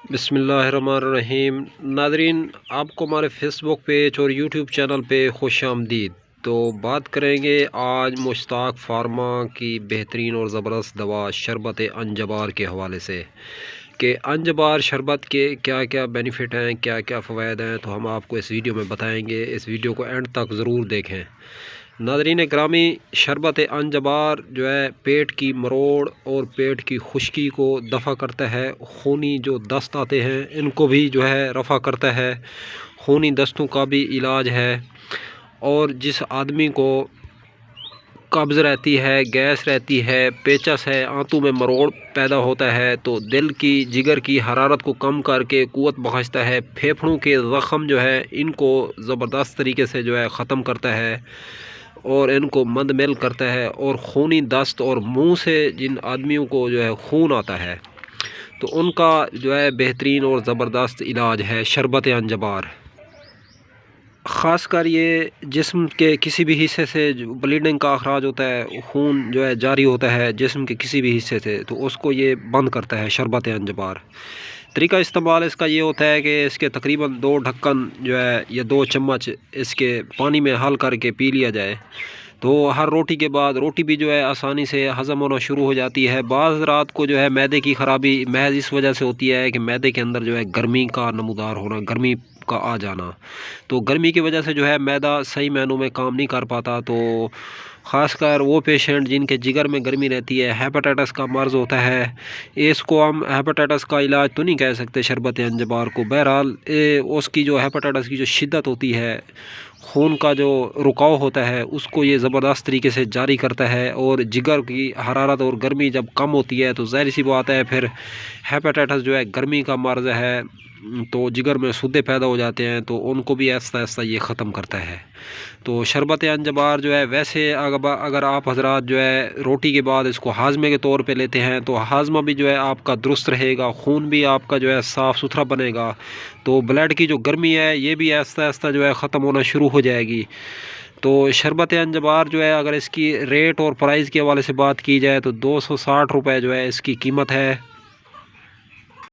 बिस्मिल्लाहिर्रहमानिर्रहीम। नादरीन, आपको हमारे फ़ेसबुक पेज और यूट्यूब चैनल पे खुश आमदीद। तो बात करेंगे आज मुश्ताक फार्मा की बेहतरीन और ज़बरदस्त दवा शरबत अंजबार के हवाले से कि अंजबार शरबत के क्या क्या बेनिफिट हैं, क्या क्या फ़वाइद हैं। तो हम आपको इस वीडियो में बताएंगे। इस वीडियो को एंड तक ज़रूर देखें। नाज़रीन ग्रामी, शरबत अंजबार जो है पेट की मरोड़ और पेट की खुश्की को दफ़ा करता है। खूनी जो दस्त आते हैं इनको भी जो है रफ़ा करता है। खूनी दस्तों का भी इलाज है। और जिस आदमी को कब्ज़ रहती है, गैस रहती है, पेचस है, आंतों में मरोड़ पैदा होता है, तो दिल की जिगर की हरारत को कम करके क़ुव्वत बख्शता है। फेफड़ों के ज़ख़म जो है इनको ज़बरदस्त तरीके से जो है ख़त्म करता है और इनको मंदमिल करता है। और खूनी दस्त और मुंह से जिन आदमियों को जो है खून आता है तो उनका जो है बेहतरीन और ज़बरदस्त इलाज है शरबत अंजबार। ख़ासकर ये जिस्म के किसी भी हिस्से से जो ब्लीडिंग का अखराज होता है, खून जो है जारी होता है जिस्म के किसी भी हिस्से से, तो उसको ये बंद करता है शरबत अंजबार। तरीका इस्तेमाल इसका ये होता है कि इसके तकरीबन 2 ढक्कन जो है या 2 चम्मच इसके पानी में हल करके पी लिया जाए। तो हर रोटी के बाद रोटी भी जो है आसानी से हज़म होना शुरू हो जाती है। बाज़ रात को जो है मैदे की ख़राबी महज इस वजह से होती है कि मैदे के अंदर जो है गर्मी का नमूदार होना, गर्मी का आ जाना। तो गर्मी की वजह से जो है मैदा सही मायनों में काम नहीं कर पाता। तो ख़ासकर वो पेशेंट जिनके जिगर में गर्मी रहती है, हेपेटाइटिस का मर्ज़ होता है, इसको हम हेपेटाइटिस का इलाज तो नहीं कह सकते शरबत अंजबार को। बहरहाल उसकी जो हेपेटाइटिस की जो शिद्दत होती है, खून का जो रुकाव होता है, उसको ये ज़बरदस्त तरीके से जारी करता है। और जिगर की हरारत और गर्मी जब कम होती है तो ज़ाहिर सी बात है फिर हेपेटाइटिस जो है गर्मी का मर्ज़ है, तो जिगर में सूदे पैदा हो जाते हैं, तो उनको भी आहिस्ता आहिस्ता ये ख़त्म करता है। तो शरबत अंजबार जो है वैसे अगर आप हजरात जो है रोटी के बाद इसको हाजमे के तौर पे लेते हैं तो हाजमा भी जो है आपका दुरुस्त रहेगा, खून भी आपका जो है साफ़ सुथरा बनेगा। तो ब्लड की जो गर्मी है ये भी आहिस्ता आहिस्ता जो है ख़त्म होना शुरू हो जाएगी। तो शरबत अंजबार जो है अगर इसकी रेट और प्राइस के हवाले से बात की जाए तो 260 रुपये जो है इसकी कीमत है।